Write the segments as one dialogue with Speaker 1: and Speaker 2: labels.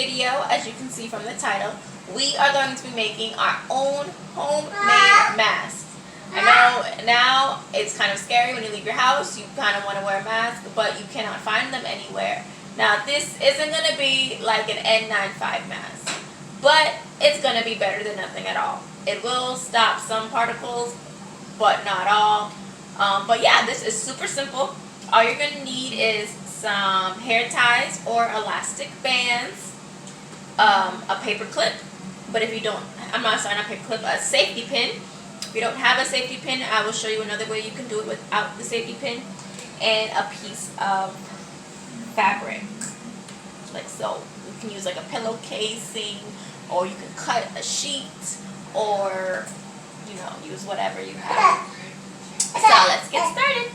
Speaker 1: video, as you can see from the title, we are going to be making our own homemade mask. I know now it's kind of scary when you leave your house. You kind of want to wear a mask, but you cannot find them anywhere. Now, this isn't going to be like an N95 mask, but it's going to be better than nothing at all. It will stop some particles, but not all. But yeah, this is super simple. All you're going to need is some hair ties or elastic bands, a paper clip, but if you don't, not a paper clip, a safety pin. If you don't have a safety pin, I will show you another way you can do it without the safety pin, and a piece of fabric, like so. You can use like a pillow casing, or you can cut a sheet, or use whatever you have. So let's get started.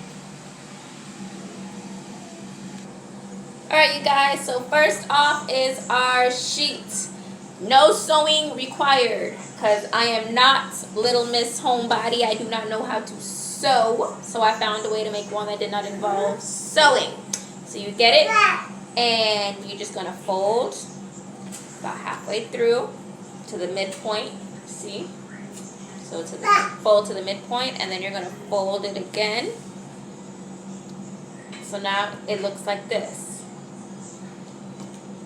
Speaker 1: Alright, you guys, so first off is our sheet. No sewing required, because I am not Little Miss Homebody. I do not know how to sew, so I found a way to make one that did not involve sewing. So you get it, and you're just going to fold about halfway through to the midpoint, see? So fold to the midpoint, and then you're going to fold it again. So now it looks like this.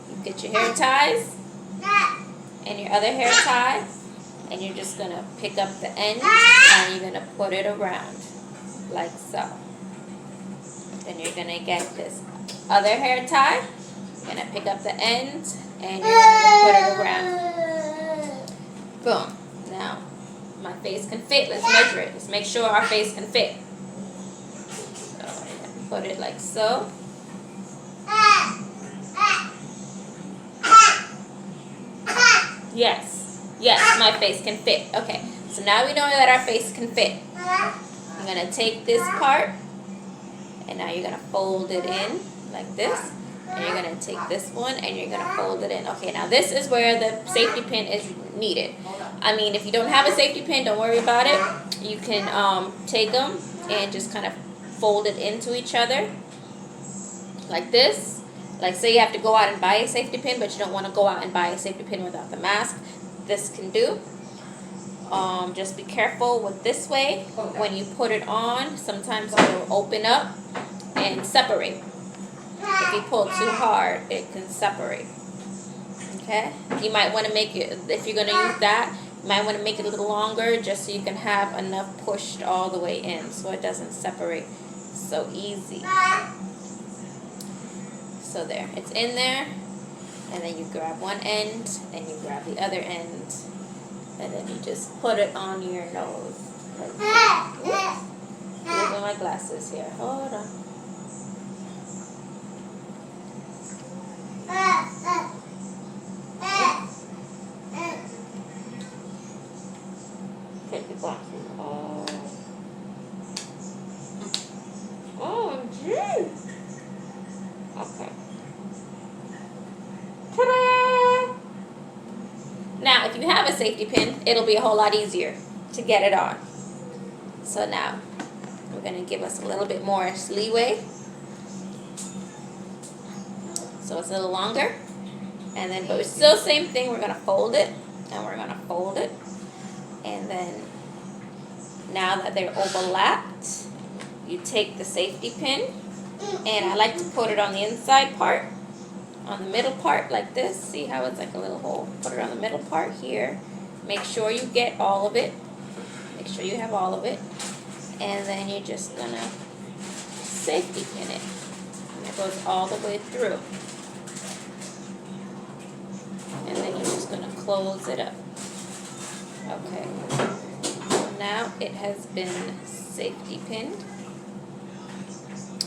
Speaker 1: You get your hair ties and your other hair tie, and you're just going to pick up the end and you're going to put it around like so. Then you're going to get this other hair tie, you're going to pick up the end and you're going to put it around. Boom. Now, my face can fit. Let's measure it. Let's make sure our face can fit. So, I'm going to put it like so. Yes, my face can fit. Okay, so now we know that our face can fit. I'm going to take this part, and now you're going to fold it in like this. And you're going to take this one, and you're going to fold it in. Okay, now this is where the safety pin is needed. I mean, if you don't have a safety pin, don't worry about it. You can take them and just kind of fold it into each other like this. Like, say you have to go out and buy a safety pin, but you don't want to go out and buy a safety pin without the mask. This can do. Just be careful with this way. When you put it on, sometimes it will open up and separate. If you pull too hard, it can separate. Okay? You might want to make it, if you're going to use that, you might want to make it a little longer just so you can have enough pushed all the way in so it doesn't separate so easy. So there, it's in there, and then you grab one end, and you grab the other end, and then you just put it on your nose. Like this. Losing my glasses here. Hold on. Take the glasses off. Oh, geez. Okay. Ta-da! Now, if you have a safety pin, it'll be a whole lot easier to get it on. So now, we're going to give us a little bit more leeway. So it's a little longer. And then, but it's still the same thing. We're going to fold it, and we're going to fold it. And then, now that they're overlapped, you take the safety pin, and I like to put it on the inside part, on the middle part like this. See how it's like a little hole? Put it on the middle part here. Make sure you get all of it. Make sure you have all of it. And then you're just going to safety pin it. And it goes all the way through. And then you're just going to close it up. Okay. So now it has been safety pinned.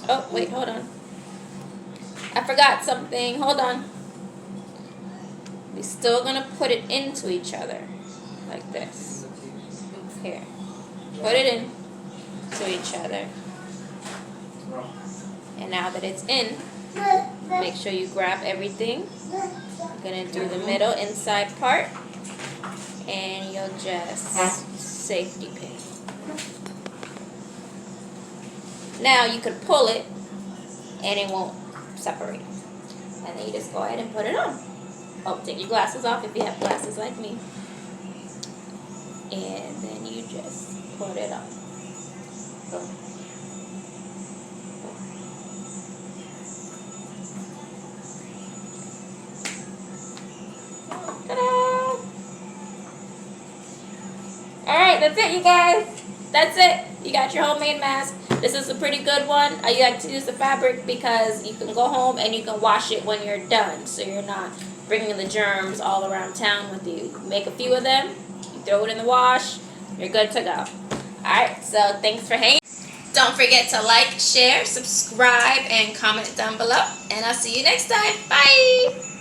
Speaker 1: Oh, wait, hold on. I forgot something. Hold on. We're still going to put it into each other. Like this. Here. Put it in to each other. And now that it's in, make sure you grab everything. You're going to do the middle inside part. And you'll just safety pin. Now you could pull it and it won't separate. And then you just go ahead and put it on. Oh, take your glasses off if you have glasses like me. And then you just put it on. Boom. Ta-da! Alright, that's it, you guys. That's it. You got your homemade mask. This is a pretty good one. I like to use the fabric because you can go home and you can wash it when you're done. So you're not bringing the germs all around town with you. Make a few of them. You throw it in the wash. You're good to go. Alright, so thanks for hanging. Don't forget to like, share, subscribe, and comment down below. And I'll see you next time. Bye!